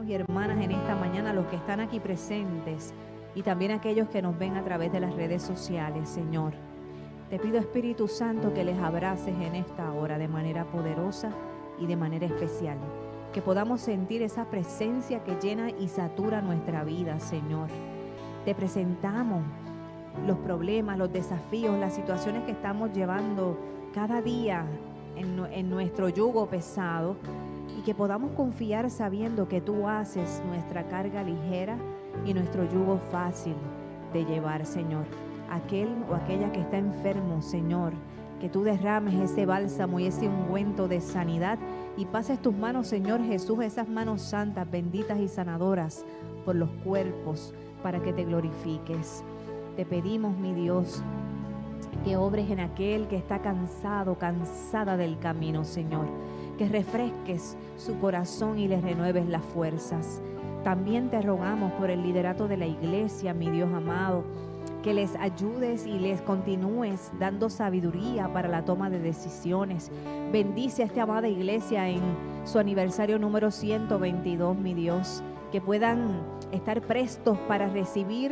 hermanos y hermanas en esta mañana, los que están aquí presentes y también aquellos que nos ven a través de las redes sociales, Señor. Te pido, Espíritu Santo, que les abraces en esta hora de manera poderosa y de manera especial. Que podamos sentir esa presencia que llena y satura nuestra vida, Señor. Te presentamos los problemas, los desafíos, las situaciones que estamos llevando cada día en nuestro yugo pesado, y que podamos confiar sabiendo que tú haces nuestra carga ligera y nuestro yugo fácil de llevar, Señor. Aquel o aquella que está enfermo, Señor, que tú derrames ese bálsamo y ese ungüento de sanidad y pases tus manos, Señor Jesús, esas manos santas, benditas y sanadoras por los cuerpos para que te glorifiques. Te pedimos, mi Dios, que obres en aquel que está cansado, cansada del camino, Señor. Que refresques su corazón y les renueves las fuerzas. También te rogamos por el liderato de la iglesia, mi Dios amado, que les ayudes y les continúes dando sabiduría para la toma de decisiones. Bendice a esta amada iglesia en su aniversario número 122, mi Dios, que puedan estar prestos para recibir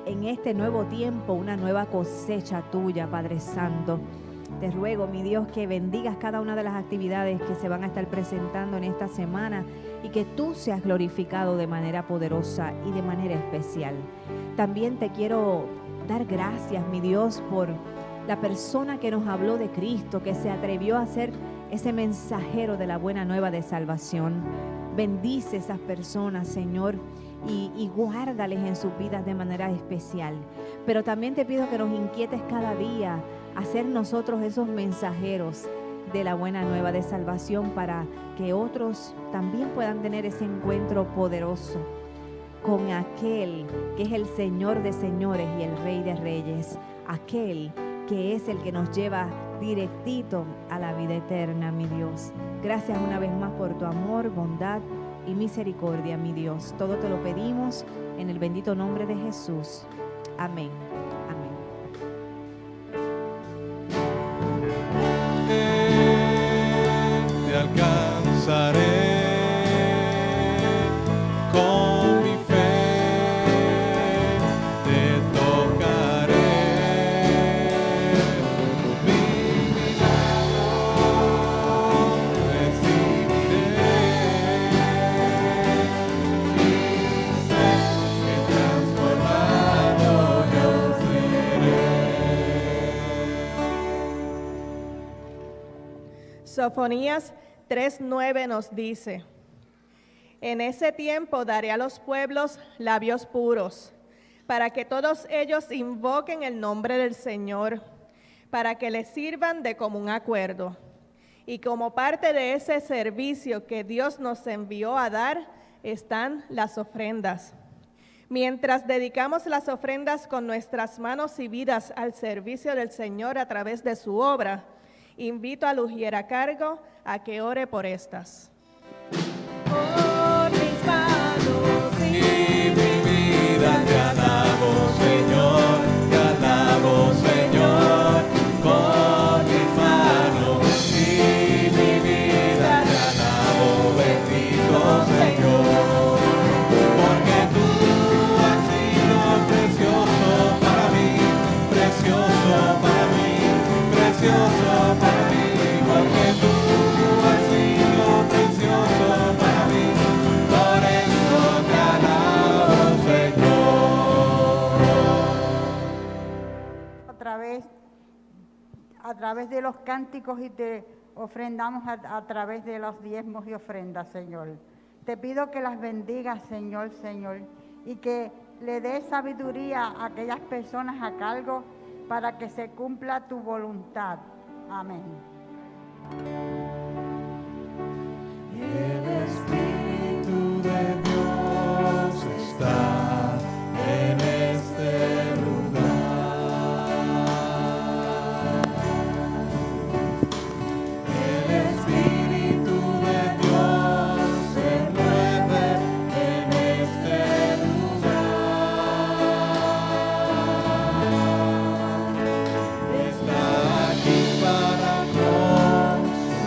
en este nuevo tiempo una nueva cosecha tuya, Padre Santo. Te ruego, mi Dios, que bendigas cada una de las actividades que se van a estar presentando en esta semana y que tú seas glorificado de manera poderosa y de manera especial. También te quiero dar gracias, mi Dios, por la persona que nos habló de Cristo, que se atrevió a ser ese mensajero de la buena nueva de salvación. Bendice esas personas, Señor, y guárdales en sus vidas de manera especial. Pero también te pido que nos inquietes cada día a ser nosotros esos mensajeros de la buena nueva de salvación, para que otros también puedan tener ese encuentro poderoso con aquel que es el Señor de señores y el Rey de reyes, aquel que es el que nos lleva directito a la vida eterna, mi Dios. Gracias una vez más por tu amor, bondad y misericordia, mi Dios. Todo te lo pedimos en el bendito nombre de Jesús. Amén. Amén. Te alcanzaré con mi fe, te tocaré, mi milagro recibiré, y sé que transformado yo seré. Sofonías 3:9 nos dice: en ese tiempo daré a los pueblos labios puros, para que todos ellos invoquen el nombre del Señor, para que les sirvan de común acuerdo. Y como parte de ese servicio que Dios nos envió a dar, están las ofrendas. Mientras dedicamos las ofrendas con nuestras manos y vidas al servicio del Señor a través de su obra, invito al ujier a cargo a que ore por estas. Por mis manos Y mi vida te alabo, Señor, te alabo, Señor, con mis manos. Y mi vida te alabo, bendito Señor, porque tú has sido precioso para mí, precioso para mí, precioso para mí, porque tú has sido precioso para mí. Por eso te alabo, Señor. A través de los cánticos, y te ofrendamos a través de los diezmos y ofrendas, Señor. Te pido que las bendigas, Señor, y que le des sabiduría a aquellas personas a cargo para que se cumpla tu voluntad. Amén. El Espíritu de Dios está en este lugar. El Espíritu de Dios se mueve en este lugar. Está aquí para consumir.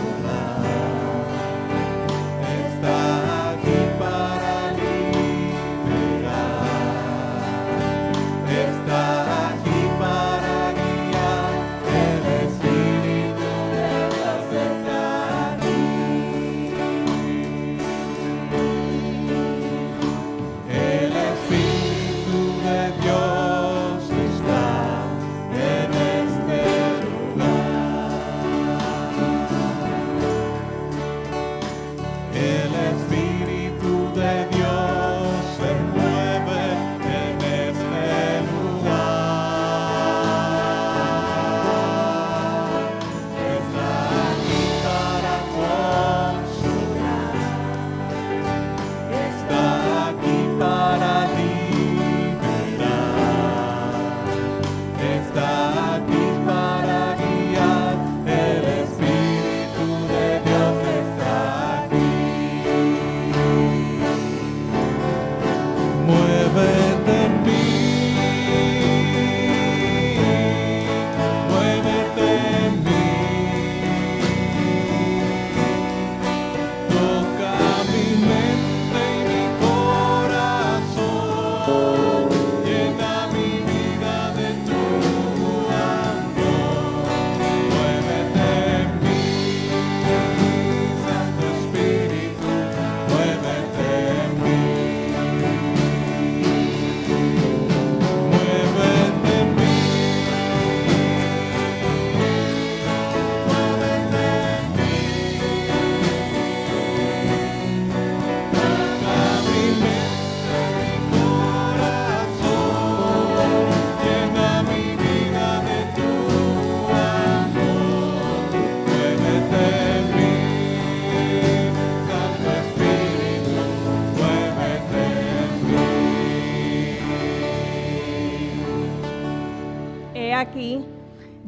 aquí,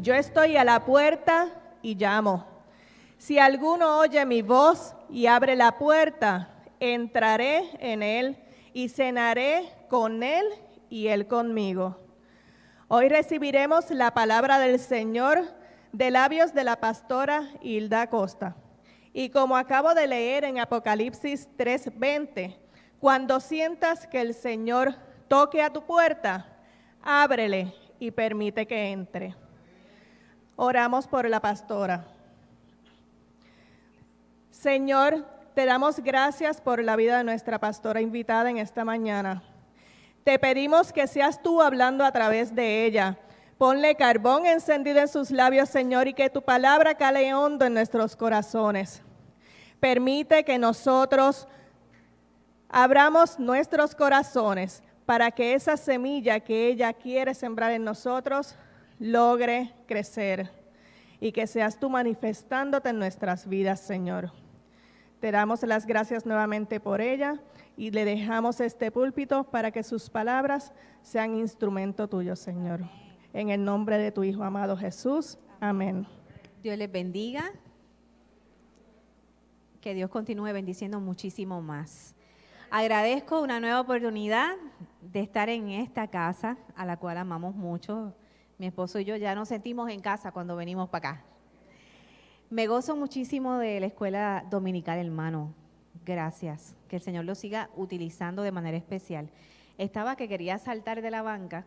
yo estoy a la puerta y llamo. Si alguno oye mi voz y abre la puerta, entraré en él y cenaré con él y él conmigo. Hoy recibiremos la palabra del Señor de labios de la pastora Hilda Costa. Y como acabo de leer en Apocalipsis 3:20, cuando sientas que el Señor toque a tu puerta, ábrele y permite que entre. Oramos por la pastora. Señor, te damos gracias por la vida de nuestra pastora invitada en esta mañana. Te pedimos que seas tú hablando a través de ella. Ponle carbón encendido en sus labios, Señor, y que tu palabra cale hondo en nuestros corazones. Permite que nosotros abramos nuestros corazones para que esa semilla que ella quiere sembrar en nosotros logre crecer y que seas tú manifestándote en nuestras vidas, Señor. Te damos las gracias nuevamente por ella y le dejamos este púlpito para que sus palabras sean instrumento tuyo, Señor. En el nombre de tu Hijo amado Jesús. Amén. Dios les bendiga. Que Dios continúe bendiciendo muchísimo más. Agradezco una nueva oportunidad de estar en esta casa, a la cual amamos mucho. Mi esposo y yo ya nos sentimos en casa cuando venimos para acá. Me gozo muchísimo de la escuela dominical, hermano. Gracias. Que el Señor lo siga utilizando de manera especial. Estaba que quería saltar de la banca,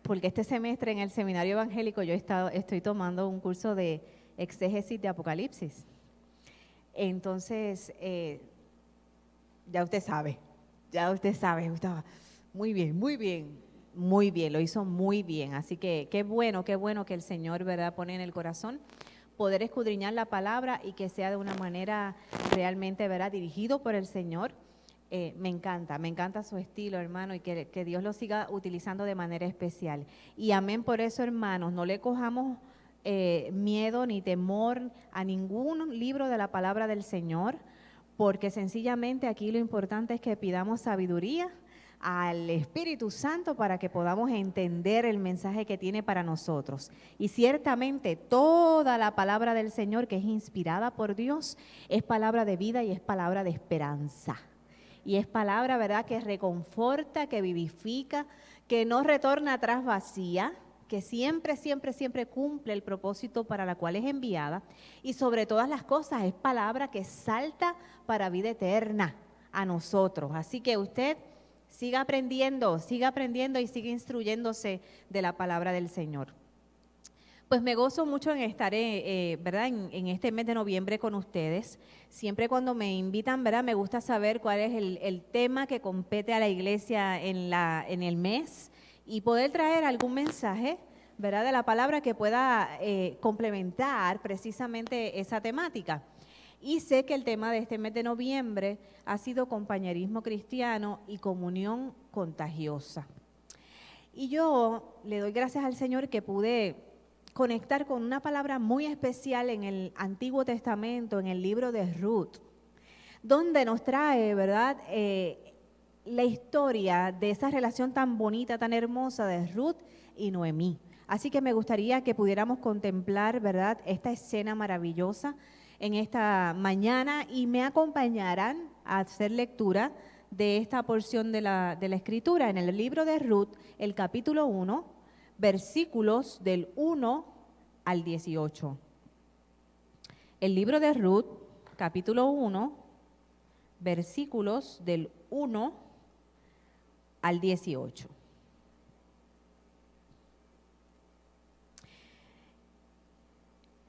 porque este semestre en el seminario evangélico yo estoy tomando un curso de exégesis de Apocalipsis. Entonces, ya usted sabe, Gustavo. Muy bien, lo hizo muy bien. Así que qué bueno que el Señor, ¿verdad?, pone en el corazón poder escudriñar la palabra y que sea de una manera realmente, ¿verdad?, dirigido por el Señor. Me encanta su estilo, hermano, y que Dios lo siga utilizando de manera especial. Y amén por eso, hermanos, no le cojamos miedo ni temor a ningún libro de la palabra del Señor, porque sencillamente aquí lo importante es que pidamos sabiduría al Espíritu Santo para que podamos entender el mensaje que tiene para nosotros. Y ciertamente toda la palabra del Señor, que es inspirada por Dios, es palabra de vida y es palabra de esperanza. Y es palabra, ¿verdad?, que reconforta, que vivifica, que no retorna atrás vacía, que siempre cumple el propósito para la cual es enviada. Y sobre todas las cosas es palabra que salta para vida eterna a nosotros. Así que usted siga aprendiendo y siga instruyéndose de la palabra del Señor. Pues me gozo mucho en estar, ¿verdad?, en este mes de noviembre con ustedes. Siempre cuando me invitan, ¿verdad?, me gusta saber cuál es el tema que compete a la iglesia en el mes y poder traer algún mensaje, ¿verdad?, de la palabra que pueda complementar precisamente esa temática. Y sé que el tema de este mes de noviembre ha sido compañerismo cristiano y comunión contagiosa. Y yo le doy gracias al Señor que pude conectar con una palabra muy especial en el Antiguo Testamento, en el libro de Ruth, donde nos trae, ¿verdad?, la historia de esa relación tan bonita, tan hermosa de Ruth y Noemí. Así que me gustaría que pudiéramos contemplar, ¿verdad?, esta escena maravillosa en esta mañana y me acompañarán a hacer lectura de esta porción de la Escritura en el libro de Ruth, el capítulo 1, versículos del 1 al 18. El libro de Ruth, capítulo 1, versículos del 1 al 18.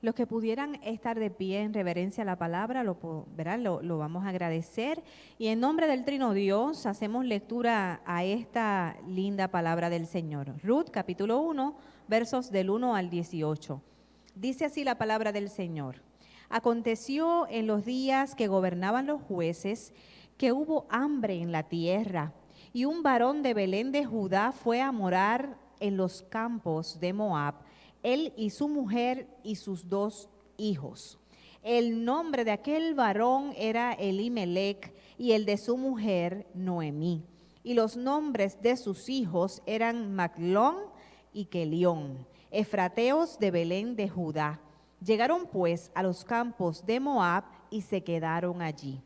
Los que pudieran estar de pie en reverencia a la palabra, ¿verdad?, lo vamos a agradecer. Y en nombre del Trino Dios, hacemos lectura a esta linda palabra del Señor. Ruth, capítulo 1, versos del 1 al 18. Dice así la palabra del Señor. Aconteció en los días que gobernaban los jueces, que hubo hambre en la tierra, y un varón de Belén de Judá fue a morar en los campos de Moab, él y su mujer y sus 2 hijos. El nombre de aquel varón era Elimelech y el de su mujer Noemí. Y los nombres de sus hijos eran Maclón y Kelión, efrateos de Belén de Judá. Llegaron pues a los campos de Moab y se quedaron allí.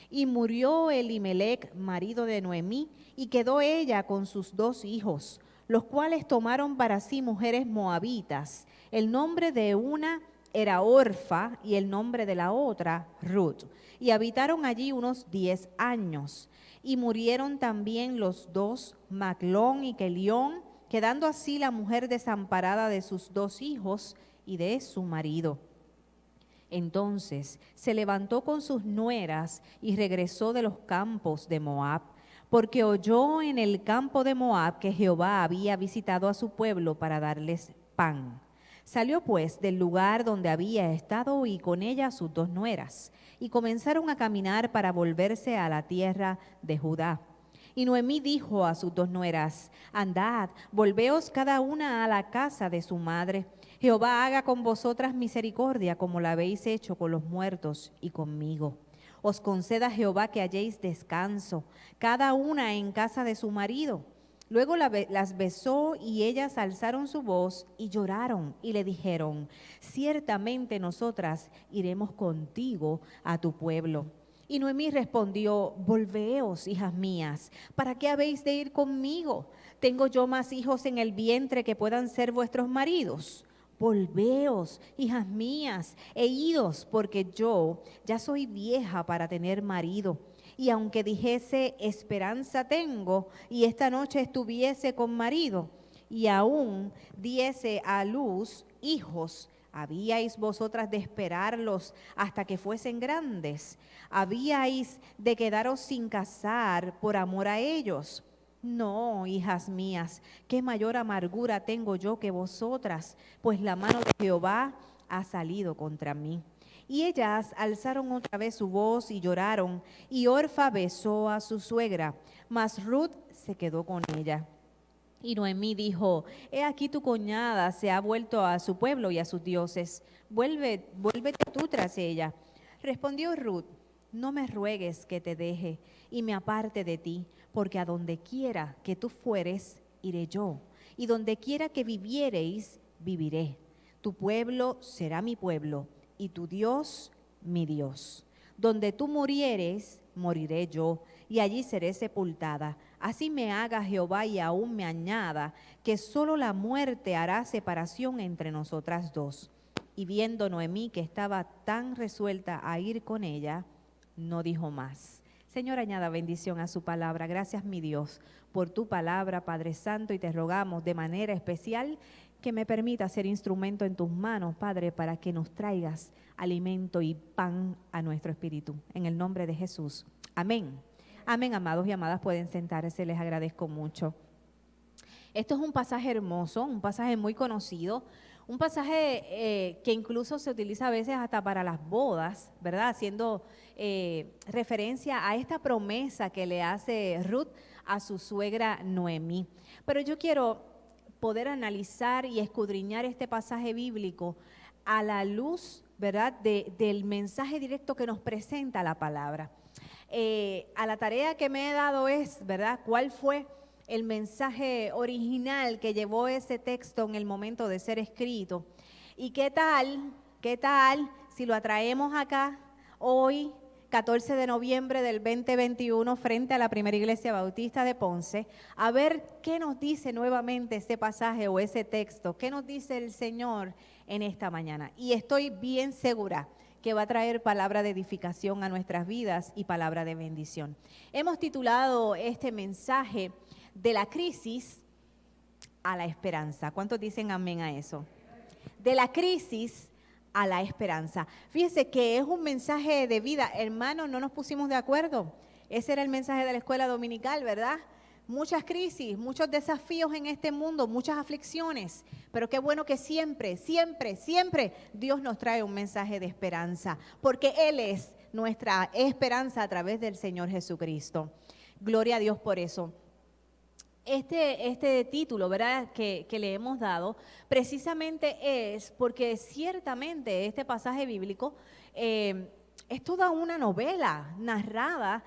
Y murió Elimelec, marido de Noemí, y quedó ella con sus 2 hijos, los cuales tomaron para sí mujeres moabitas. El nombre de una era Orfa y el nombre de la otra Ruth. Y habitaron allí unos 10 años. Y murieron también los 2, Maclón y Kelión, quedando así la mujer desamparada de sus 2 hijos y de su marido. Entonces se levantó con sus nueras y regresó de los campos de Moab, porque oyó en el campo de Moab que Jehová había visitado a su pueblo para darles pan. Salió pues del lugar donde había estado y con ella sus 2 nueras, y comenzaron a caminar para volverse a la tierra de Judá. Y Noemí dijo a sus 2 nueras: andad, volveos cada una a la casa de su madre. Jehová haga con vosotras misericordia como la habéis hecho con los muertos y conmigo. Os conceda Jehová que halléis descanso, cada una en casa de su marido. Luego las besó y ellas alzaron su voz y lloraron y le dijeron: ciertamente nosotras iremos contigo a tu pueblo. Y Noemí respondió: volveos, hijas mías, ¿para qué habéis de ir conmigo? ¿Tengo yo más hijos en el vientre que puedan ser vuestros maridos? Volveos, hijas mías, e idos, porque yo ya soy vieja para tener marido. Y aunque dijese esperanza tengo, y esta noche estuviese con marido, y aún diese a luz hijos, ¿habíais vosotras de esperarlos hasta que fuesen grandes? ¿Habíais de quedaros sin casar por amor a ellos? No, hijas mías, qué mayor amargura tengo yo que vosotras, pues la mano de Jehová ha salido contra mí. Y ellas alzaron otra vez su voz y lloraron, y Orfa besó a su suegra, mas Ruth se quedó con ella. Y Noemí dijo: he aquí tu cuñada se ha vuelto a su pueblo y a sus dioses, vuélvete tú tras ella. Respondió Ruth: no me ruegues que te deje y me aparte de ti, porque a donde quiera que tú fueres, iré yo, y donde quiera que viviereis, viviré. Tu pueblo será mi pueblo, y tu Dios mi Dios. Donde tú murieres, moriré yo, y allí seré sepultada. Así me haga Jehová y aún me añada, que solo la muerte hará separación entre nosotras 2. Y viendo Noemí que estaba tan resuelta a ir con ella, no dijo más. Señor, añada bendición a su palabra. Gracias, mi Dios, por tu palabra, Padre Santo, y te rogamos de manera especial que me permita ser instrumento en tus manos, Padre, para que nos traigas alimento y pan a nuestro espíritu. En el nombre de Jesús. Amén. Amén, amados y amadas, pueden sentarse, les agradezco mucho. Esto es un pasaje hermoso, un pasaje muy conocido, un pasaje que incluso se utiliza a veces hasta para las bodas, ¿verdad? Haciendo referencia a esta promesa que le hace Ruth a su suegra Noemí. Pero yo quiero poder analizar y escudriñar este pasaje bíblico a la luz, ¿verdad?, del mensaje directo que nos presenta la palabra. A la tarea que me he dado es, ¿verdad?, ¿cuál fue el mensaje original que llevó ese texto en el momento de ser escrito? ¿Y qué tal si lo atraemos acá hoy, 14 de noviembre del 2021, frente a la Primera Iglesia Bautista de Ponce, a ver qué nos dice nuevamente ese pasaje o ese texto? ¿Qué nos dice el Señor en esta mañana? Y estoy bien segura que va a traer palabra de edificación a nuestras vidas y palabra de bendición. Hemos titulado este mensaje: de la crisis a la esperanza. ¿Cuántos dicen amén a eso? De la crisis a la esperanza. Fíjense que es un mensaje de vida. Hermanos, no nos pusimos de acuerdo. Ese era el mensaje de la escuela dominical, ¿verdad? Muchas crisis, muchos desafíos en este mundo, muchas aflicciones, pero qué bueno que siempre Dios nos trae un mensaje de esperanza, porque Él es nuestra esperanza a través del Señor Jesucristo. Gloria a Dios por eso. Este título, ¿verdad?, que le hemos dado, precisamente es porque ciertamente este pasaje bíblico es toda una novela narrada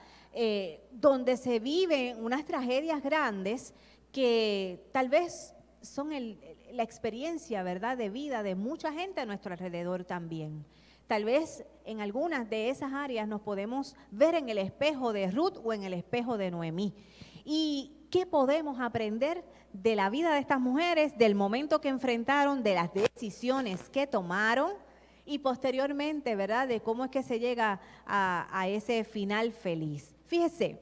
donde se viven unas tragedias grandes que tal vez son la experiencia, ¿verdad?, de vida de mucha gente a nuestro alrededor también. Tal vez en algunas de esas áreas nos podemos ver en el espejo de Ruth o en el espejo de Noemí. ¿Y qué podemos aprender de la vida de estas mujeres, del momento que enfrentaron, de las decisiones que tomaron y posteriormente, ¿verdad?, de cómo es que se llega a ese final feliz? Fíjese,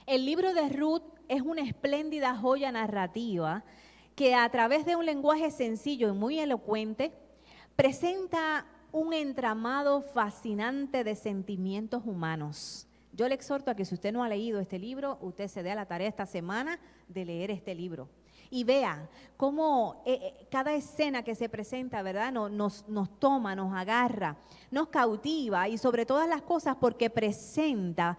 el libro de Ruth es una espléndida joya narrativa que a través de un lenguaje sencillo y muy elocuente presenta un entramado fascinante de sentimientos humanos. Yo le exhorto a que si usted no ha leído este libro, usted se dé a la tarea esta semana de leer este libro. Y vea cómo cada escena que se presenta, ¿verdad?, nos toma, nos agarra, nos cautiva y sobre todas las cosas porque presenta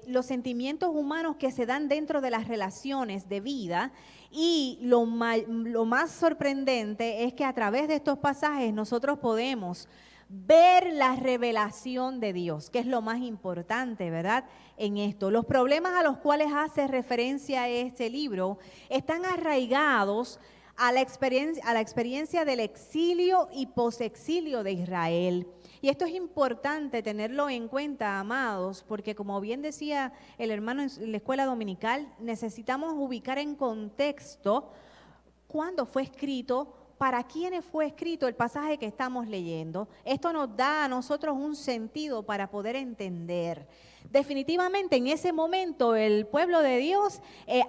los sentimientos humanos que se dan dentro de las relaciones de vida. Y lo más sorprendente es que a través de estos pasajes nosotros podemos ver la revelación de Dios, que es lo más importante, ¿verdad?, en esto. Los problemas a los cuales hace referencia este libro están arraigados a la experiencia del exilio y posexilio de Israel. Y esto es importante tenerlo en cuenta, amados, porque como bien decía el hermano en la escuela dominical, necesitamos ubicar en contexto cuándo fue escrito, para quiénes fue escrito el pasaje que estamos leyendo. Esto nos da a nosotros un sentido para poder entender. Definitivamente en ese momento el pueblo de Dios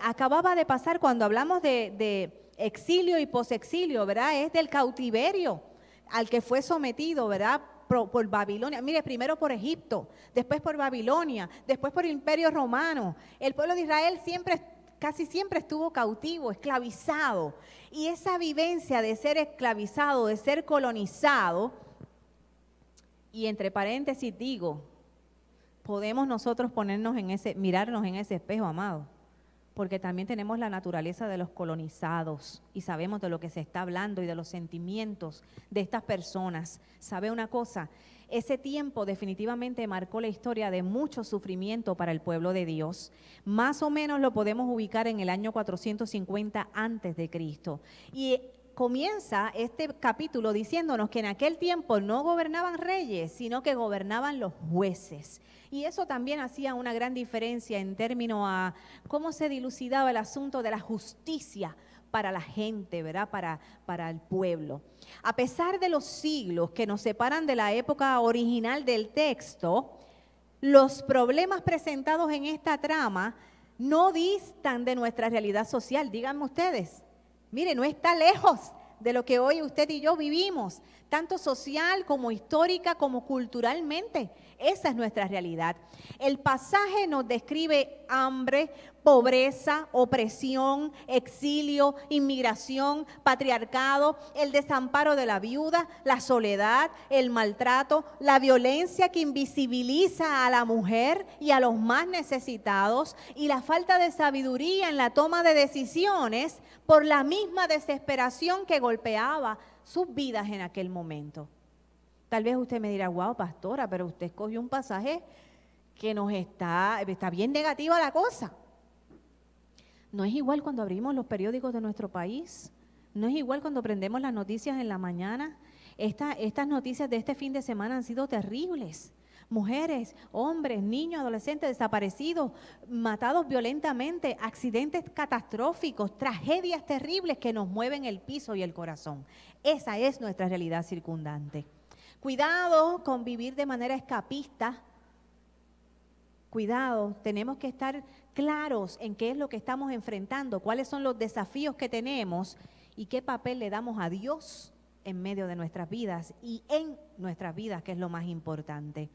acababa de pasar, cuando hablamos de exilio y posexilio, ¿verdad?, es del cautiverio al que fue sometido, ¿verdad?, por Babilonia. Mire, primero por Egipto, después por Babilonia, después por el Imperio Romano. El pueblo de Israel casi siempre estuvo cautivo, esclavizado. Y esa vivencia de ser esclavizado, de ser colonizado, y entre paréntesis digo, podemos nosotros mirarnos en ese espejo, amado, porque también tenemos la naturaleza de los colonizados y sabemos de lo que se está hablando y de los sentimientos de estas personas. ¿Sabe una cosa? Ese tiempo definitivamente marcó la historia de mucho sufrimiento para el pueblo de Dios. Más o menos lo podemos ubicar en el año 450 antes de Cristo. Y comienza este capítulo diciéndonos que en aquel tiempo no gobernaban reyes, sino que gobernaban los jueces. Y eso también hacía una gran diferencia en términos a cómo se dilucidaba el asunto de la justicia para la gente, ¿verdad?, para el pueblo. A pesar de los siglos que nos separan de la época original del texto, los problemas presentados en esta trama no distan de nuestra realidad social. Díganme ustedes, mire, no está lejos de lo que hoy usted y yo vivimos, tanto social como histórica como culturalmente. Esa es nuestra realidad. El pasaje nos describe hambre, pobreza, opresión, exilio, inmigración, patriarcado, el desamparo de la viuda, la soledad, el maltrato, la violencia que invisibiliza a la mujer y a los más necesitados, y la falta de sabiduría en la toma de decisiones por la misma desesperación que golpeaba sus vidas en aquel momento. Tal vez usted me dirá, wow, pastora, pero usted escogió un pasaje que está bien negativa la cosa. No es igual cuando abrimos los periódicos de nuestro país, no es igual cuando prendemos las noticias en la mañana. Estas noticias de este fin de semana han sido terribles. Mujeres, hombres, niños, adolescentes desaparecidos, matados violentamente, accidentes catastróficos, tragedias terribles que nos mueven el piso y el corazón. Esa es nuestra realidad circundante. Cuidado con vivir de manera escapista. Cuidado, tenemos que estar claros en qué es lo que estamos enfrentando, cuáles son los desafíos que tenemos y qué papel le damos a Dios en medio de nuestras vidas y en nuestras vidas, que es lo más importante.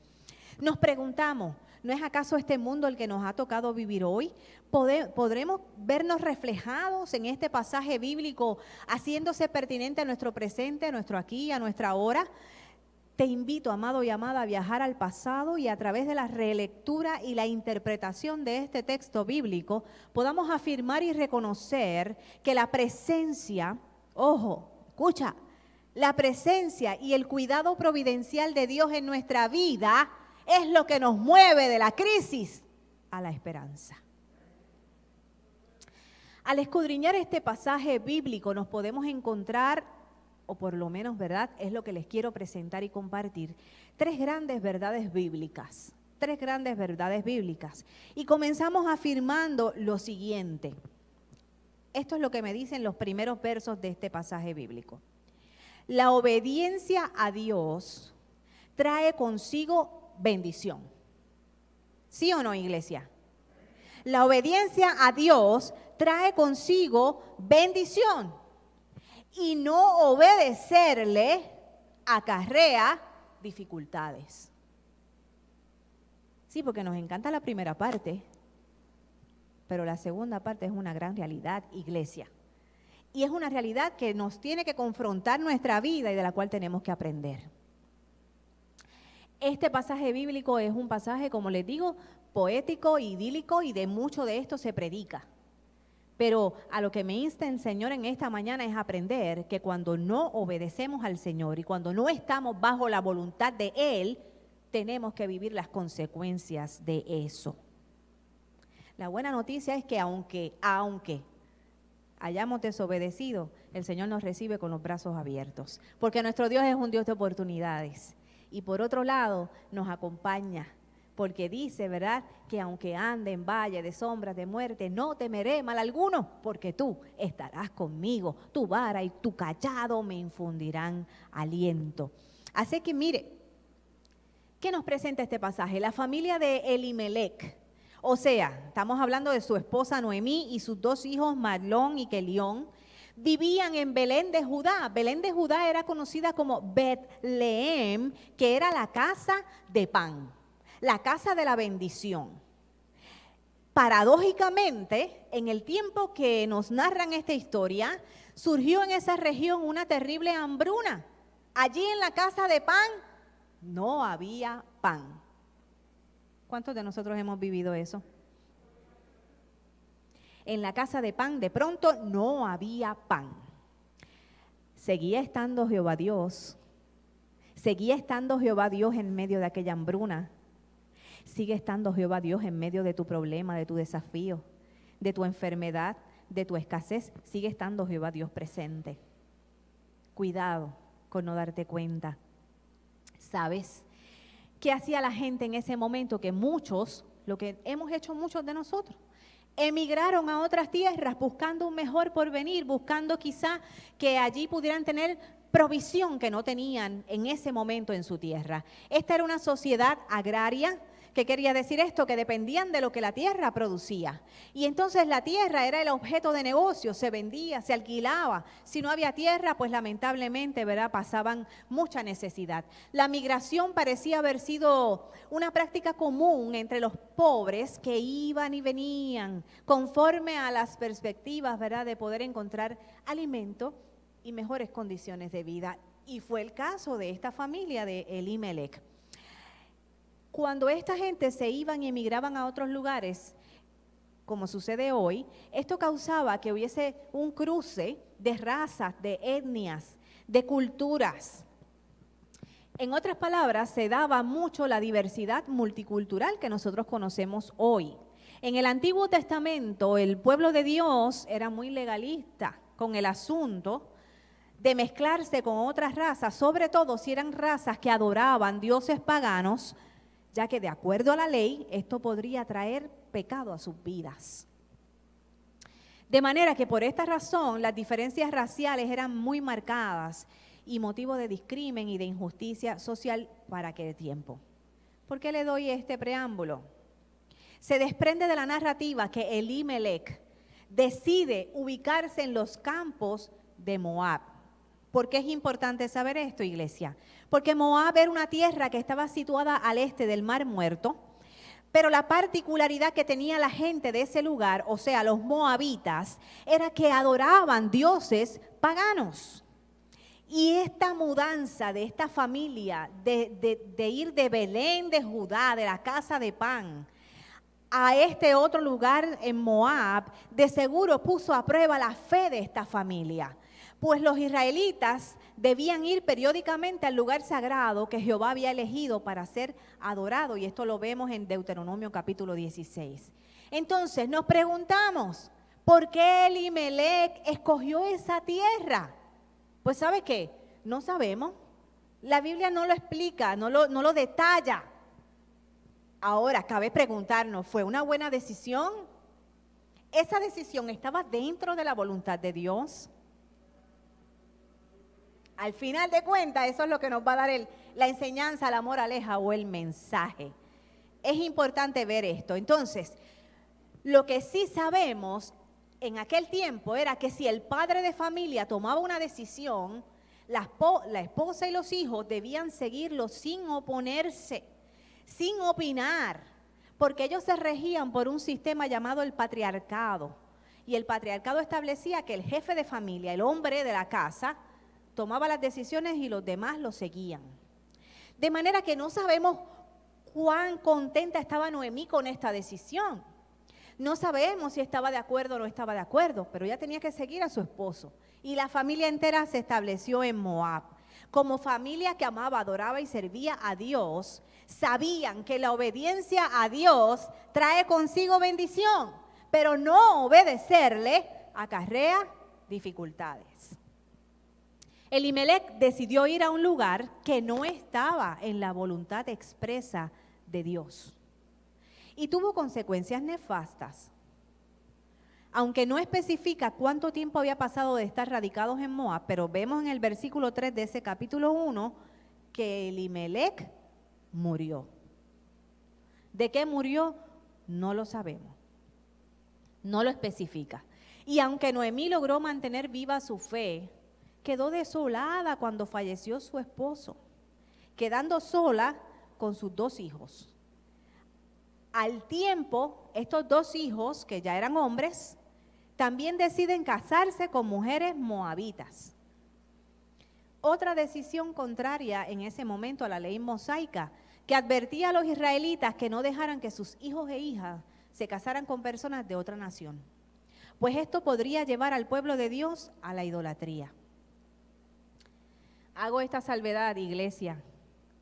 Nos preguntamos, ¿no es acaso este mundo el que nos ha tocado vivir hoy? ¿Podremos vernos reflejados en este pasaje bíblico, haciéndose pertinente a nuestro presente, a nuestro aquí, a nuestra ahora? Te invito, amado y amada, a viajar al pasado y a través de la relectura y la interpretación de este texto bíblico podamos afirmar y reconocer que la presencia, ojo, escucha, la presencia y el cuidado providencial de Dios en nuestra vida es lo que nos mueve de la crisis a la esperanza. Al escudriñar este pasaje bíblico nos podemos encontrar, o por lo menos, ¿verdad? Es lo que les quiero presentar y compartir, tres grandes verdades bíblicas. Tres grandes verdades bíblicas. Y comenzamos afirmando lo siguiente. Esto es lo que me dicen los primeros versos de este pasaje bíblico. La obediencia a Dios trae consigo bendición. ¿Sí o no, iglesia? La obediencia a Dios trae consigo bendición. Y no obedecerle acarrea dificultades. Sí, porque nos encanta la primera parte, pero la segunda parte es una gran realidad, iglesia. Y es una realidad que nos tiene que confrontar nuestra vida y de la cual tenemos que aprender. Este pasaje bíblico es un pasaje, como les digo, poético, idílico, y de mucho de esto se predica. Pero a lo que me insta el Señor en esta mañana es aprender que cuando no obedecemos al Señor y cuando no estamos bajo la voluntad de Él, tenemos que vivir las consecuencias de eso. La buena noticia es que aunque hayamos desobedecido, el Señor nos recibe con los brazos abiertos, porque nuestro Dios es un Dios de oportunidades. Y por otro lado, nos acompaña, porque dice, ¿verdad?, que aunque ande en valle de sombras de muerte, no temeré mal alguno, porque tú estarás conmigo, tu vara y tu cayado me infundirán aliento. Así que mire, ¿qué nos presenta este pasaje? La familia de Elimelech, o sea, estamos hablando de su esposa Noemí y sus dos hijos Mahlón y Kelión, vivían en Belén de Judá. Belén de Judá era conocida como Betlehem, que era la casa de pan, la casa de la bendición. Paradójicamente, en el tiempo que nos narran esta historia, surgió en esa región una terrible hambruna. Allí en la casa de pan no había pan. ¿Cuántos de nosotros hemos vivido eso? En la casa de pan de pronto no había pan. Seguía estando Jehová Dios. Seguía estando Jehová Dios en medio de aquella hambruna. Sigue estando Jehová Dios en medio de tu problema, de tu desafío, de tu enfermedad, de tu escasez. Sigue estando Jehová Dios presente. Cuidado con no darte cuenta. ¿Sabes qué hacía la gente en ese momento? Que muchos, lo que hemos hecho muchos de nosotros, emigraron a otras tierras buscando un mejor porvenir, buscando quizá que allí pudieran tener provisión que no tenían en ese momento en su tierra. Esta era una sociedad agraria. ¿Qué quería decir esto? Que dependían de lo que la tierra producía. Y entonces la tierra era el objeto de negocio, se vendía, se alquilaba. Si no había tierra, pues lamentablemente, ¿verdad?, pasaban mucha necesidad. La migración parecía haber sido una práctica común entre los pobres que iban y venían conforme a las perspectivas, ¿verdad?, de poder encontrar alimento y mejores condiciones de vida. Y fue el caso de esta familia de Elimelech. Cuando esta gente se iban y emigraban a otros lugares, como sucede hoy, esto causaba que hubiese un cruce de razas, de etnias, de culturas. En otras palabras, se daba mucho la diversidad multicultural que nosotros conocemos hoy. En el Antiguo Testamento, el pueblo de Dios era muy legalista con el asunto de mezclarse con otras razas, sobre todo si eran razas que adoraban dioses paganos, ya que de acuerdo a la ley, esto podría traer pecado a sus vidas. De manera que por esta razón las diferencias raciales eran muy marcadas y motivo de discrimen y de injusticia social para aquel tiempo. ¿Por qué le doy este preámbulo? Se desprende de la narrativa que Elimelech decide ubicarse en los campos de Moab. ¿Por qué es importante saber esto, iglesia? Porque Moab era una tierra que estaba situada al este del Mar Muerto, pero la particularidad que tenía la gente de ese lugar, o sea, los moabitas, era que adoraban dioses paganos. Y esta mudanza de esta familia, de ir de Belén de Judá, de la casa de pan, a este otro lugar en Moab, de seguro puso a prueba la fe de esta familia. Pues los israelitas debían ir periódicamente al lugar sagrado que Jehová había elegido para ser adorado, y esto lo vemos en Deuteronomio capítulo 16. Entonces nos preguntamos, ¿Por qué Elimelec escogió esa tierra? Pues ¿sabe qué? No sabemos. La Biblia no lo explica, no lo detalla. Ahora, cabe preguntarnos, ¿fue una buena decisión? ¿Esa decisión estaba dentro de la voluntad de Dios? Al final de cuentas, eso es lo que nos va a dar la enseñanza, la moraleja o el mensaje. Es importante ver esto. Entonces, lo que sí sabemos en aquel tiempo era que si el padre de familia tomaba una decisión, la esposa y los hijos debían seguirlo sin oponerse, sin opinar, porque ellos se regían por un sistema llamado el patriarcado. Y el patriarcado establecía que el jefe de familia, el hombre de la casa, tomaba las decisiones y los demás lo seguían. De manera que no sabemos cuán contenta estaba Noemí con esta decisión. No sabemos si estaba de acuerdo o no estaba de acuerdo, pero ella tenía que seguir a su esposo. Y la familia entera se estableció en Moab. Como familia que amaba, adoraba y servía a Dios, sabían que la obediencia a Dios trae consigo bendición, pero no obedecerle acarrea dificultades. Elimelec decidió ir a un lugar que no estaba en la voluntad expresa de Dios y tuvo consecuencias nefastas. Aunque no especifica cuánto tiempo había pasado de estar radicados en Moab, pero vemos en el versículo 3 de ese capítulo 1 que Elimelec murió. ¿De qué murió? No lo sabemos. No lo especifica. Y aunque Noemí logró mantener viva su fe, quedó desolada cuando falleció su esposo, quedando sola con sus 2 hijos. Al tiempo, estos 2 hijos, que ya eran hombres, también deciden casarse con mujeres moabitas. Otra decisión contraria en ese momento a la ley mosaica, que advertía a los israelitas que no dejaran que sus hijos e hijas se casaran con personas de otra nación, pues esto podría llevar al pueblo de Dios a la idolatría. Hago esta salvedad, iglesia.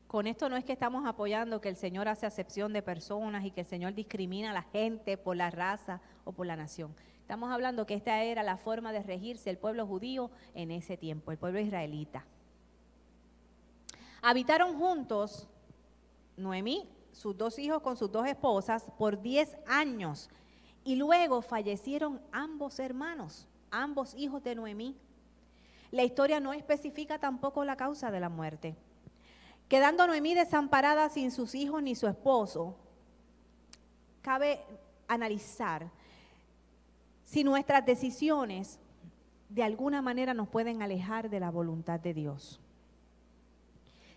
Con esto no es que estamos apoyando que el Señor hace acepción de personas y que el Señor discrimina a la gente por la raza o por la nación. Estamos hablando que esta era la forma de regirse el pueblo judío en ese tiempo, el pueblo israelita. Habitaron juntos Noemí, sus 2 hijos con sus 2 esposas por 10 años y luego fallecieron ambos hermanos, ambos hijos de Noemí. La historia no especifica tampoco la causa de la muerte. Quedando Noemí desamparada sin sus hijos ni su esposo, cabe analizar si nuestras decisiones de alguna manera nos pueden alejar de la voluntad de Dios.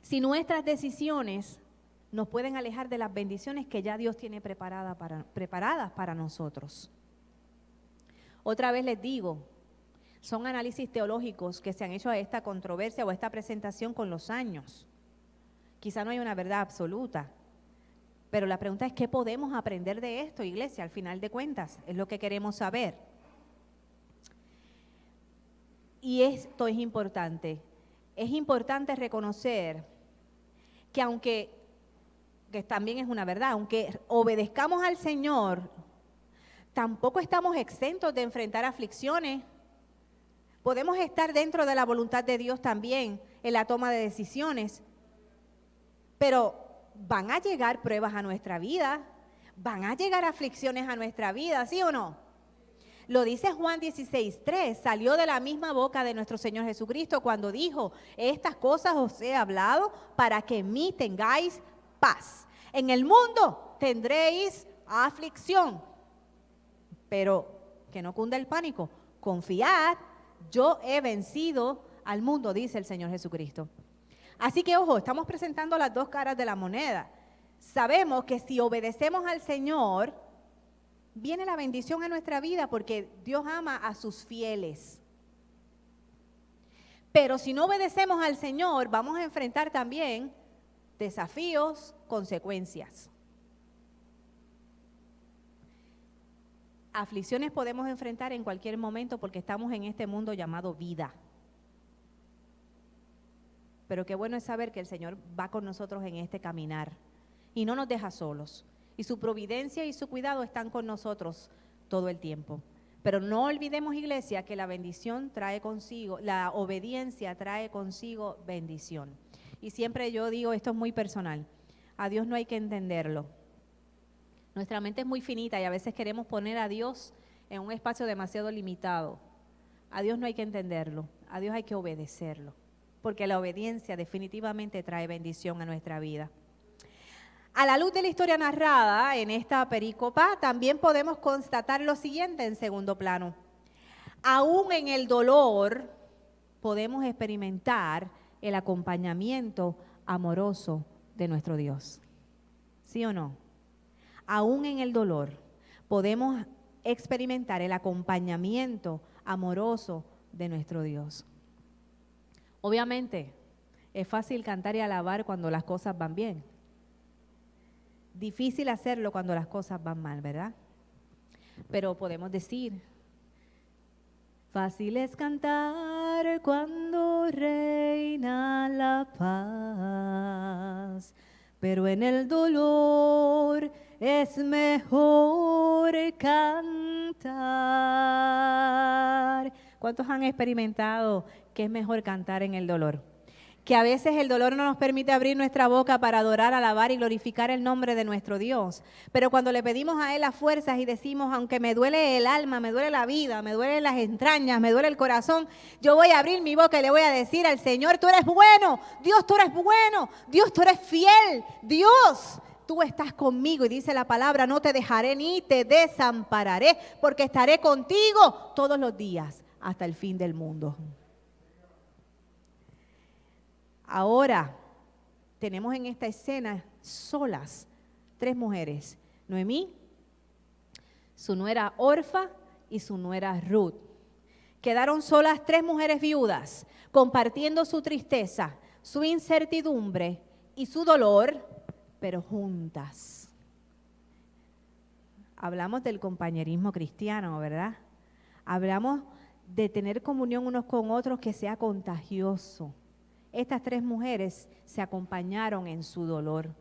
Si nuestras decisiones nos pueden alejar de las bendiciones que ya Dios tiene preparadas para nosotros. Otra vez les digo, son análisis teológicos que se han hecho a esta controversia o a esta presentación con los años. Quizá no hay una verdad absoluta, pero la pregunta es ¿qué podemos aprender de esto, iglesia? Al final de cuentas, es lo que queremos saber. Y esto es importante reconocer que que también es una verdad, aunque obedezcamos al Señor, tampoco estamos exentos de enfrentar aflicciones. Podemos estar dentro de la voluntad de Dios también en la toma de decisiones, pero van a llegar pruebas a nuestra vida, van a llegar aflicciones a nuestra vida, ¿sí o no? Lo dice Juan 16:3, salió de la misma boca de nuestro Señor Jesucristo cuando dijo, estas cosas os he hablado para que en mí tengáis paz. En el mundo tendréis aflicción, pero que no cunda el pánico, confiad, yo he vencido al mundo, dice el Señor Jesucristo. Así que, ojo, estamos presentando las 2 caras de la moneda. Sabemos que si obedecemos al Señor, viene la bendición a nuestra vida porque Dios ama a sus fieles. Pero si no obedecemos al Señor, vamos a enfrentar también desafíos, consecuencias. Aflicciones podemos enfrentar en cualquier momento porque estamos en este mundo llamado vida. Pero qué bueno es saber que el Señor va con nosotros en este caminar y no nos deja solos. Y su providencia y su cuidado están con nosotros todo el tiempo. Pero no olvidemos, iglesia, que la bendición trae consigo, la obediencia trae consigo bendición. Y siempre yo digo, esto es muy personal, a Dios no hay que entenderlo. Nuestra mente es muy finita y a veces queremos poner a Dios en un espacio demasiado limitado. A Dios no hay que entenderlo, a Dios hay que obedecerlo, porque la obediencia definitivamente trae bendición a nuestra vida. A la luz de la historia narrada en esta perícopa, también podemos constatar lo siguiente en segundo plano. Aún en el dolor podemos experimentar el acompañamiento amoroso de nuestro Dios. ¿Sí o no? Aún en el dolor podemos experimentar el acompañamiento amoroso de nuestro Dios. Obviamente, es fácil cantar y alabar cuando las cosas van bien. Difícil hacerlo cuando las cosas van mal, ¿verdad? Pero podemos decir, fácil es cantar cuando reina la paz, pero en el dolor es mejor cantar. ¿Cuántos han experimentado que es mejor cantar en el dolor? Que a veces el dolor no nos permite abrir nuestra boca para adorar, alabar y glorificar el nombre de nuestro Dios. Pero cuando le pedimos a Él las fuerzas y decimos, aunque me duele el alma, me duele la vida, me duelen las entrañas, me duele el corazón, yo voy a abrir mi boca y le voy a decir al Señor, tú eres bueno, Dios, tú eres bueno, Dios, tú eres fiel, Dios, tú estás conmigo. Y dice la palabra, no te dejaré ni te desampararé, porque estaré contigo todos los días hasta el fin del mundo. Ahora tenemos en esta escena solas 3 mujeres, Noemí, su nuera Orfa y su nuera Ruth. Quedaron solas 3 mujeres viudas, compartiendo su tristeza, su incertidumbre y su dolor, pero juntas. Hablamos del compañerismo cristiano, ¿verdad? Hablamos de tener comunión unos con otros que sea contagioso. Estas 3 mujeres se acompañaron en su dolor,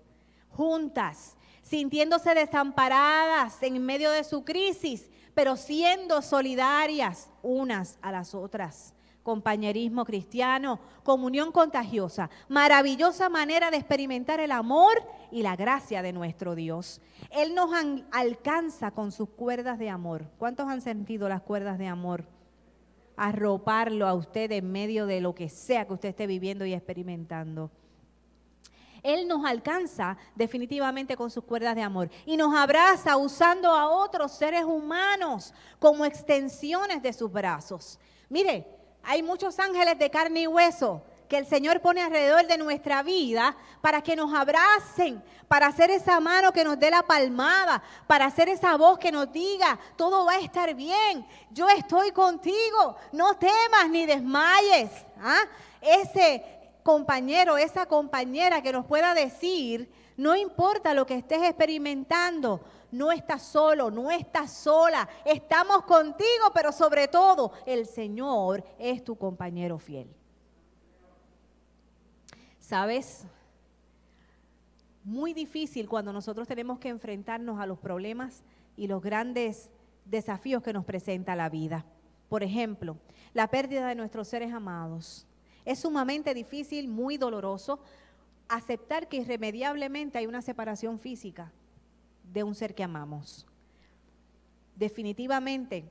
juntas, sintiéndose desamparadas en medio de su crisis, pero siendo solidarias unas a las otras. Compañerismo cristiano, comunión contagiosa, maravillosa manera de experimentar el amor y la gracia de nuestro Dios. Él nos alcanza con sus cuerdas de amor. ¿Cuántos han sentido las cuerdas de amor? Arroparlo a usted en medio de lo que sea que usted esté viviendo y experimentando. Él nos alcanza definitivamente con sus cuerdas de amor y nos abraza usando a otros seres humanos como extensiones de sus brazos. Mire, hay muchos ángeles de carne y hueso que el Señor pone alrededor de nuestra vida para que nos abracen, para hacer esa mano que nos dé la palmada, para hacer esa voz que nos diga, todo va a estar bien, yo estoy contigo, no temas ni desmayes. Ese compañero, esa compañera que nos pueda decir, no importa lo que estés experimentando, no estás solo, no estás sola, estamos contigo, pero sobre todo el Señor es tu compañero fiel. ¿Sabes? Muy difícil cuando nosotros tenemos que enfrentarnos a los problemas y los grandes desafíos que nos presenta la vida. Por ejemplo, la pérdida de nuestros seres amados. Es sumamente difícil, muy doloroso, aceptar que irremediablemente hay una separación física de un ser que amamos. Definitivamente,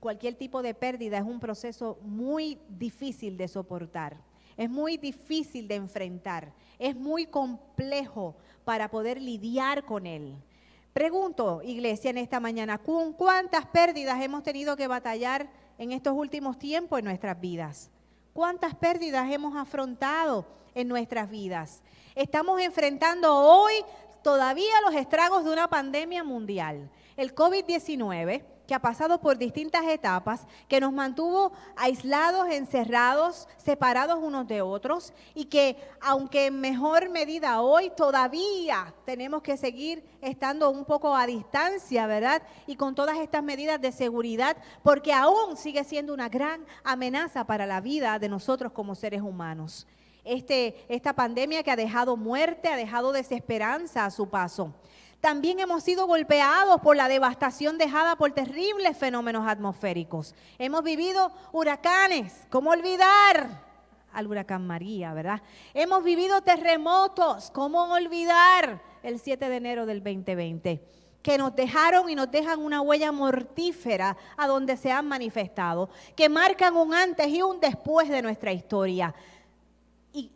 cualquier tipo de pérdida es un proceso muy difícil de soportar. Es muy difícil de enfrentar, es muy complejo para poder lidiar con él. Pregunto, iglesia, en esta mañana, ¿con cuántas pérdidas hemos tenido que batallar en estos últimos tiempos en nuestras vidas? ¿Cuántas pérdidas hemos afrontado en nuestras vidas? Estamos enfrentando hoy todavía los estragos de una pandemia mundial, el COVID-19, que ha pasado por distintas etapas, que nos mantuvo aislados, encerrados, separados unos de otros, y que aunque en mejor medida hoy todavía tenemos que seguir estando un poco a distancia, ¿verdad? Y con todas estas medidas de seguridad, porque aún sigue siendo una gran amenaza para la vida de nosotros como seres humanos. Esta pandemia que ha dejado muerte, ha dejado desesperanza a su paso. También hemos sido golpeados por la devastación dejada por terribles fenómenos atmosféricos. Hemos vivido huracanes. ¿Cómo olvidar al huracán María, verdad? Hemos vivido terremotos. ¿Cómo olvidar el 7 de enero del 2020? Que nos dejaron y nos dejan una huella mortífera a donde se han manifestado, que marcan un antes y un después de nuestra historia. Y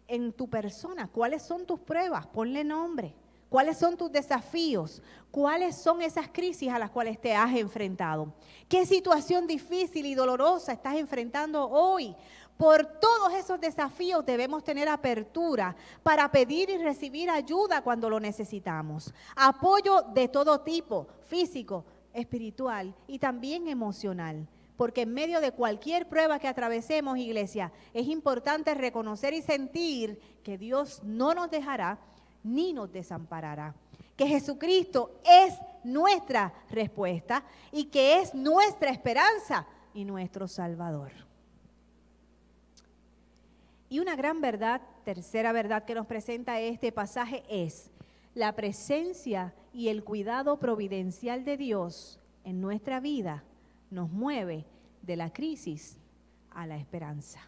en tu persona, ¿cuáles son tus pruebas? Ponle nombre. ¿Cuáles son tus desafíos? ¿Cuáles son esas crisis a las cuales te has enfrentado? ¿Qué situación difícil y dolorosa estás enfrentando hoy? Por todos esos desafíos debemos tener apertura para pedir y recibir ayuda cuando lo necesitamos. Apoyo de todo tipo, físico, espiritual y también emocional. Porque en medio de cualquier prueba que atravesemos, iglesia, es importante reconocer y sentir que Dios no nos dejará ni nos desamparará. Que Jesucristo es nuestra respuesta y que es nuestra esperanza y nuestro Salvador. Y una gran verdad, tercera verdad que nos presenta este pasaje es la presencia y el cuidado providencial de Dios en nuestra vida nos mueve de la crisis a la esperanza.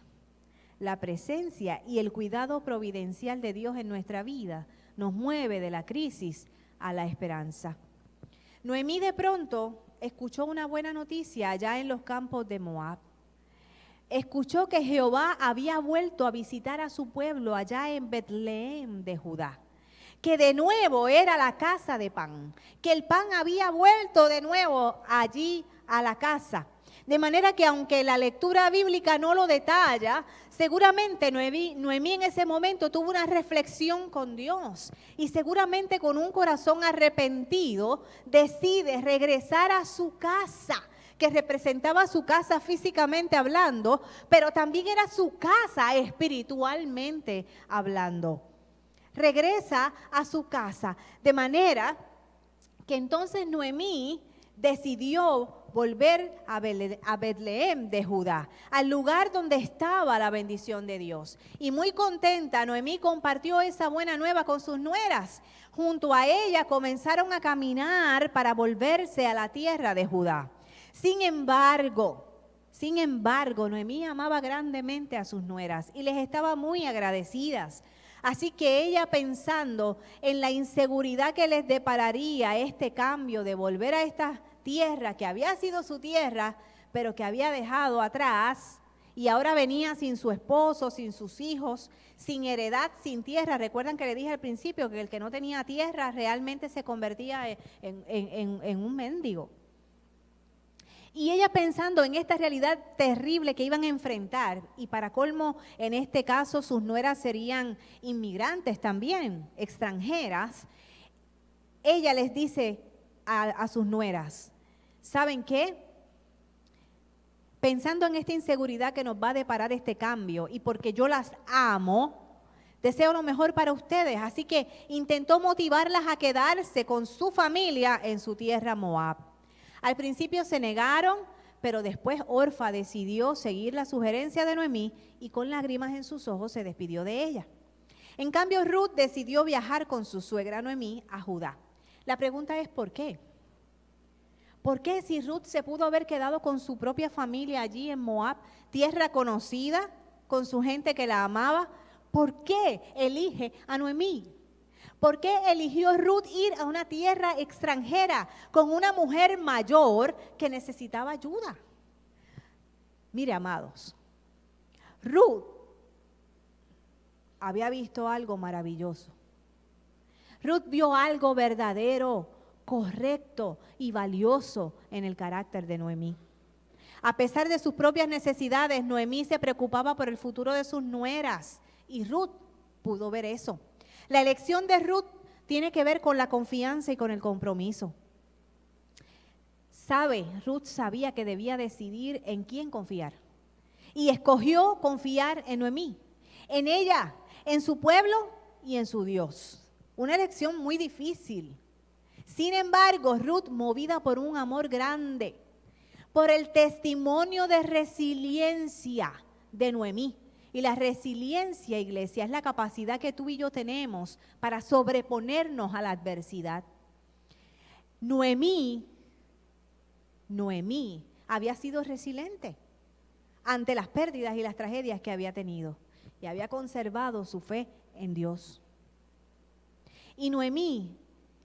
La presencia y el cuidado providencial de Dios en nuestra vida nos mueve de la crisis a la esperanza. Noemí de pronto escuchó una buena noticia allá en los campos de Moab. Escuchó que Jehová había vuelto a visitar a su pueblo allá en Betlehem de Judá, que de nuevo era la casa de pan, que el pan había vuelto de nuevo allí a la casa. De manera que aunque la lectura bíblica no lo detalla, seguramente Noemí en ese momento tuvo una reflexión con Dios y seguramente con un corazón arrepentido decide regresar a su casa, que representaba su casa físicamente hablando, pero también era su casa espiritualmente hablando. Regresa a su casa, de manera que entonces Noemí decidió volver a Betlehem de Judá, al lugar donde estaba la bendición de Dios. Y muy contenta, Noemí compartió esa buena nueva con sus nueras. Junto a ella comenzaron a caminar para volverse a la tierra de Judá. Sin embargo, Noemí amaba grandemente a sus nueras y les estaba muy agradecidas. Así que ella, pensando en la inseguridad que les depararía este cambio de volver a esta tierra que había sido su tierra, pero que había dejado atrás, y ahora venía sin su esposo, sin sus hijos, sin heredad, sin tierra. Recuerdan que le dije al principio que el que no tenía tierra realmente se convertía en un mendigo. Y ella pensando en esta realidad terrible que iban a enfrentar, y para colmo, en este caso, sus nueras serían inmigrantes también, extranjeras, ella les dice a sus nueras, ¿saben qué? Pensando en esta inseguridad que nos va a deparar este cambio, y porque yo las amo, deseo lo mejor para ustedes. Así que intentó motivarlas a quedarse con su familia en su tierra Moab. Al principio se negaron, pero después Orfa decidió seguir la sugerencia de Noemí y con lágrimas en sus ojos se despidió de ella. En cambio, Ruth decidió viajar con su suegra Noemí a Judá. La pregunta es ¿por qué? ¿Por qué si Ruth se pudo haber quedado con su propia familia allí en Moab, tierra conocida, con su gente que la amaba? ¿Por qué elige a Noemí? ¿Por qué eligió Ruth ir a una tierra extranjera con una mujer mayor que necesitaba ayuda? Mire, amados, Ruth había visto algo maravilloso. Ruth vio algo verdadero, correcto y valioso en el carácter de Noemí. A pesar de sus propias necesidades, Noemí se preocupaba por el futuro de sus nueras y Ruth pudo ver eso. La elección de Ruth tiene que ver con la confianza y con el compromiso. Ruth sabía que debía decidir en quién confiar y escogió confiar en Noemí, en ella, en su pueblo y en su Dios. Una elección muy difícil. Sin embargo, Ruth, movida por un amor grande, por el testimonio de resiliencia de Noemí Y la resiliencia, iglesia, es la capacidad que tú y yo tenemos para sobreponernos a la adversidad. Noemí había sido resiliente ante las pérdidas y las tragedias que había tenido y había conservado su fe en Dios. Y Noemí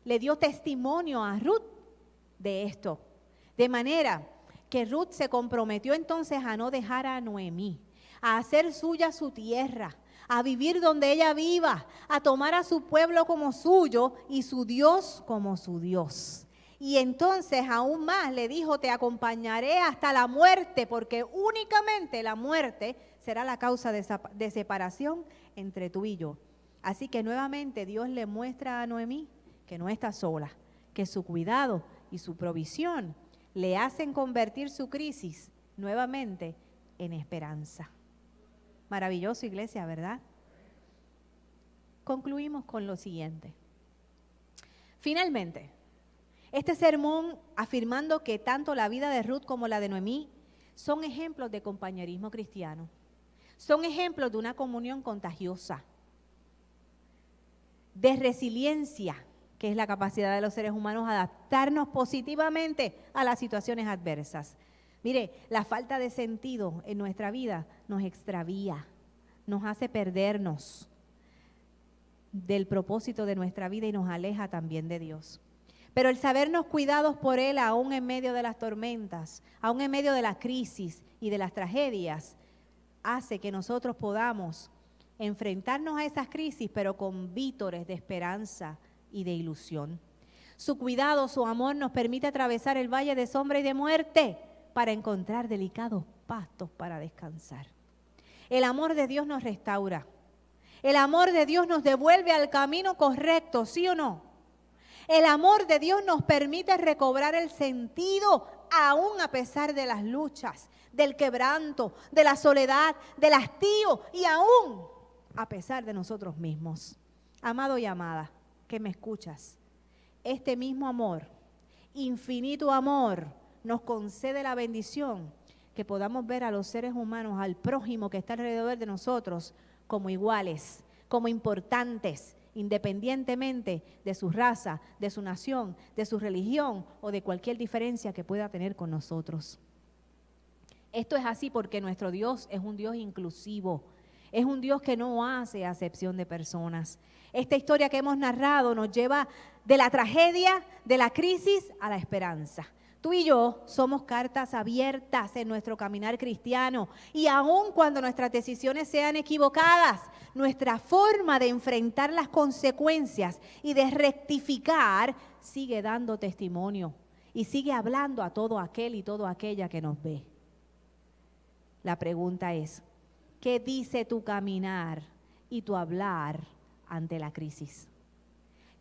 le dio testimonio a Ruth de esto, de manera que Ruth se comprometió entonces a no dejar a Noemí, a hacer suya su tierra, a vivir donde ella viva, a tomar a su pueblo como suyo y su Dios como su Dios. Y entonces aún más le dijo, te acompañaré hasta la muerte, porque únicamente la muerte será la causa de separación entre tú y yo. Así que nuevamente Dios le muestra a Noemí que no está sola, que su cuidado y su provisión le hacen convertir su crisis nuevamente en esperanza. Maravilloso, iglesia, ¿verdad? Concluimos con lo siguiente. Finalmente, este sermón afirmando que tanto la vida de Ruth como la de Noemí son ejemplos de compañerismo cristiano, son ejemplos de una comunión contagiosa, de resiliencia, que es la capacidad de los seres humanos a adaptarnos positivamente a las situaciones adversas. Mire, la falta de sentido en nuestra vida nos extravía, nos hace perdernos del propósito de nuestra vida y nos aleja también de Dios. Pero el sabernos cuidados por Él aún en medio de las tormentas, aún en medio de la crisis y de las tragedias, hace que nosotros podamos enfrentarnos a esas crisis, pero con vítores de esperanza y de ilusión. Su cuidado, su amor nos permite atravesar el valle de sombra y de muerte para encontrar delicados pastos para descansar. El amor de Dios nos restaura. El amor de Dios nos devuelve al camino correcto, ¿sí o no? El amor de Dios nos permite recobrar el sentido aún a pesar de las luchas, del quebranto, de la soledad, del hastío y aún a pesar de nosotros mismos. Amado y amada, que me escuchas, este mismo amor, infinito amor, nos concede la bendición que podamos ver a los seres humanos, al prójimo que está alrededor de nosotros, como iguales, como importantes, independientemente de su raza, de su nación, de su religión o de cualquier diferencia que pueda tener con nosotros. Esto es así porque nuestro Dios es un Dios inclusivo, es un Dios que no hace acepción de personas. Esta historia que hemos narrado nos lleva de la tragedia, de la crisis a la esperanza. Tú y yo somos cartas abiertas en nuestro caminar cristiano y aun cuando nuestras decisiones sean equivocadas, nuestra forma de enfrentar las consecuencias y de rectificar sigue dando testimonio y sigue hablando a todo aquel y toda aquella que nos ve. La pregunta es, ¿qué dice tu caminar y tu hablar ante la crisis?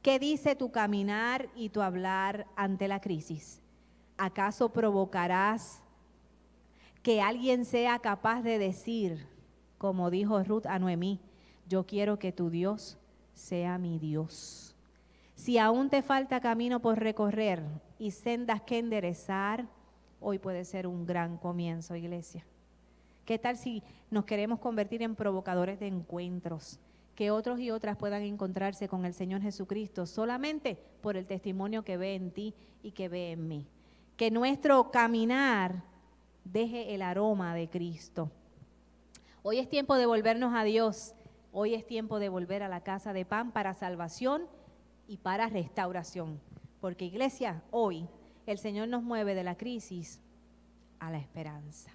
¿Qué dice tu caminar y tu hablar ante la crisis? ¿Acaso provocarás que alguien sea capaz de decir, como dijo Ruth a Noemí, yo quiero que tu Dios sea mi Dios? Si aún te falta camino por recorrer y sendas que enderezar, hoy puede ser un gran comienzo, iglesia. ¿Qué tal si nos queremos convertir en provocadores de encuentros? Que otros y otras puedan encontrarse con el Señor Jesucristo solamente por el testimonio que ve en ti y que ve en mí. Que nuestro caminar deje el aroma de Cristo. Hoy es tiempo de volvernos a Dios. Hoy es tiempo de volver a la casa de pan para salvación y para restauración. Porque, iglesia, hoy el Señor nos mueve de la crisis a la esperanza.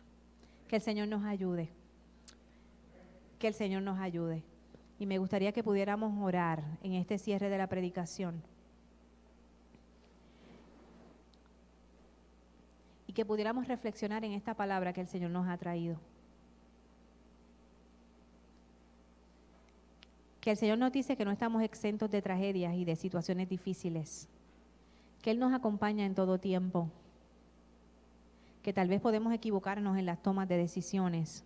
Que el Señor nos ayude. Que el Señor nos ayude. Y me gustaría que pudiéramos orar en este cierre de la predicación. Y que pudiéramos reflexionar en esta palabra que el Señor nos ha traído. Que el Señor nos dice que no estamos exentos de tragedias y de situaciones difíciles. Que Él nos acompaña en todo tiempo. Que tal vez podemos equivocarnos en las tomas de decisiones,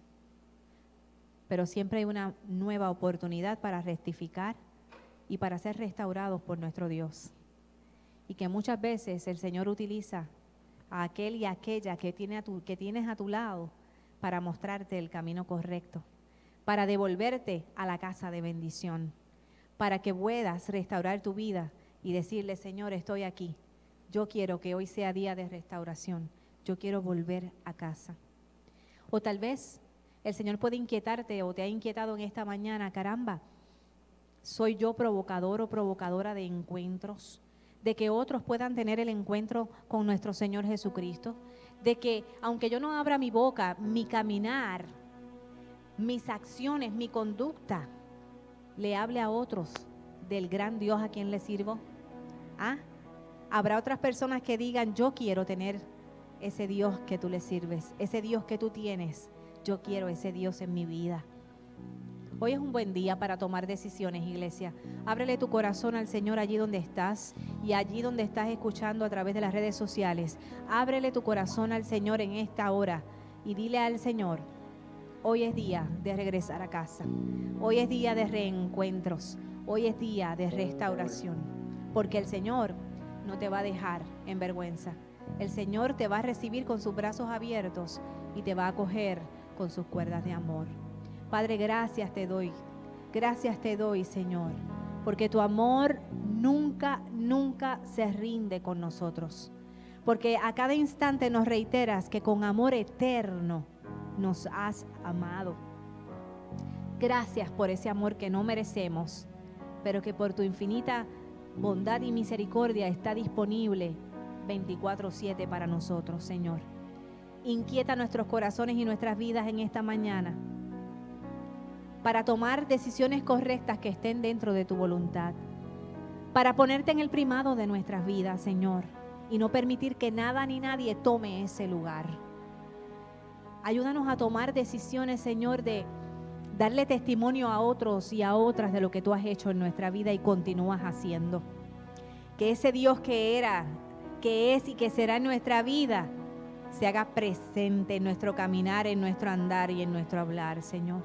pero siempre hay una nueva oportunidad para rectificar y para ser restaurados por nuestro Dios. Y que muchas veces el Señor utiliza a aquel y aquella que tienes a tu lado para mostrarte el camino correcto, para devolverte a la casa de bendición, para que puedas restaurar tu vida y decirle, Señor, estoy aquí. Yo quiero que hoy sea día de restauración. Yo quiero volver a casa. O tal vez el Señor puede inquietarte o te ha inquietado en esta mañana, caramba, ¿soy yo provocador o provocadora de encuentros? De que otros puedan tener el encuentro con nuestro Señor Jesucristo. De que aunque yo no abra mi boca, mi caminar, mis acciones, mi conducta, le hable a otros del gran Dios a quien le sirvo. Habrá otras personas que digan, yo quiero tener ese Dios que tú le sirves, ese Dios que tú tienes. Yo quiero ese Dios en mi vida. Hoy es un buen día para tomar decisiones, iglesia. Ábrele tu corazón al Señor allí donde estás y allí donde estás escuchando a través de las redes sociales. Ábrele tu corazón al Señor en esta hora y dile al Señor, hoy es día de regresar a casa. Hoy es día de reencuentros. Hoy es día de restauración. Porque el Señor no te va a dejar en vergüenza. El Señor te va a recibir con sus brazos abiertos y te va a acoger con sus cuerdas de amor. Padre, gracias te doy, Señor, porque tu amor nunca, nunca se rinde con nosotros. Porque a cada instante nos reiteras que con amor eterno nos has amado. Gracias por ese amor que no merecemos, pero que por tu infinita bondad y misericordia está disponible 24/7 para nosotros, Señor. Inquieta nuestros corazones y nuestras vidas en esta mañana para tomar decisiones correctas que estén dentro de tu voluntad, para ponerte en el primado de nuestras vidas, Señor, y no permitir que nada ni nadie tome ese lugar. Ayúdanos a tomar decisiones, Señor, de darle testimonio a otros y a otras de lo que tú has hecho en nuestra vida y continúas haciendo. Que ese Dios que era, que es y que será en nuestra vida se haga presente en nuestro caminar, en nuestro andar y en nuestro hablar, Señor.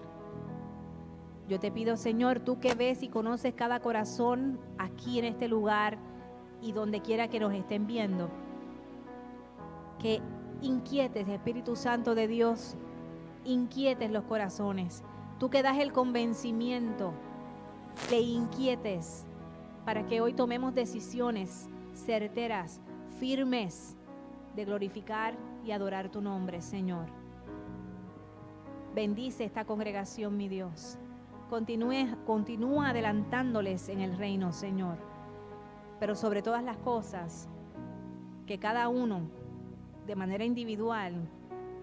Yo te pido, Señor, tú que ves y conoces cada corazón aquí en este lugar y donde quiera que nos estén viendo, que inquietes, Espíritu Santo de Dios, inquietes los corazones. Tú que das el convencimiento, que inquietes para que hoy tomemos decisiones certeras, firmes, de glorificar y adorar tu nombre, Señor. Bendice esta congregación, mi Dios. Continúa adelantándoles en el reino, Señor. Pero sobre todas las cosas, que cada uno, de manera individual,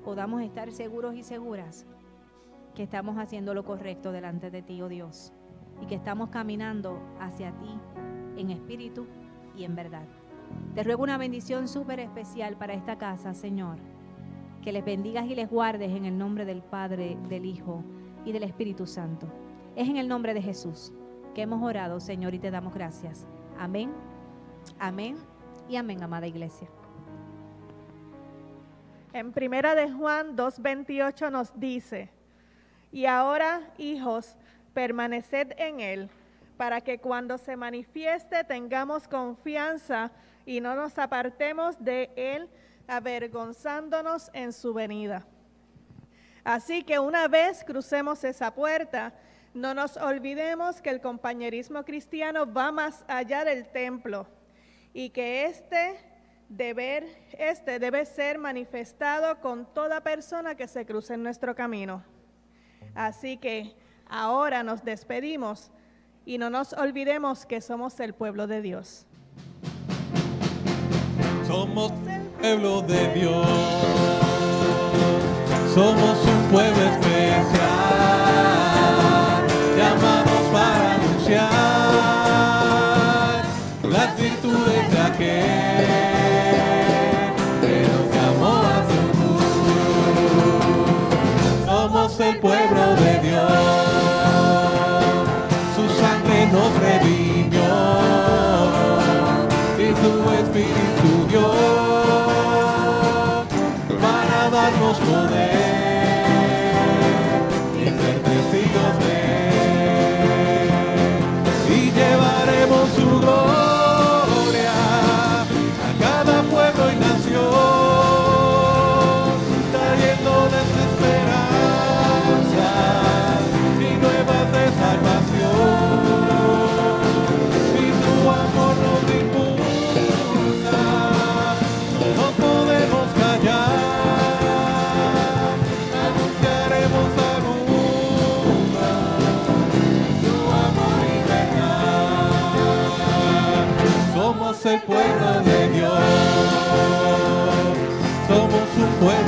podamos estar seguros y seguras que estamos haciendo lo correcto delante de ti, oh Dios, y que estamos caminando hacia ti en espíritu y en verdad. Te ruego una bendición súper especial para esta casa, Señor, que les bendigas y les guardes en el nombre del Padre, del Hijo y del Espíritu Santo. Es en el nombre de Jesús que hemos orado, Señor, y te damos gracias. Amén, amén y amén, amada iglesia. En 1 de Juan 2:28 nos dice, y ahora, hijos, permaneced en Él, para que cuando se manifieste tengamos confianza y no nos apartemos de Él, avergonzándonos en su venida. Así que una vez crucemos esa puerta, no nos olvidemos que el compañerismo cristiano va más allá del templo y que este debe ser manifestado con toda persona que se cruce en nuestro camino. Así que ahora nos despedimos y no nos olvidemos que somos el pueblo de Dios. Somos el pueblo de Dios, somos un pueblo especial, llamados para anunciar las virtudes de aquel que nos llamó a su luz. Somos el pueblo de Dios, su sangre nos redimió y su espíritu dio para darnos poder y ser testigos de él, y llevaremos su gloria a cada pueblo y nación, trayéndoles esperanza somos un pueblo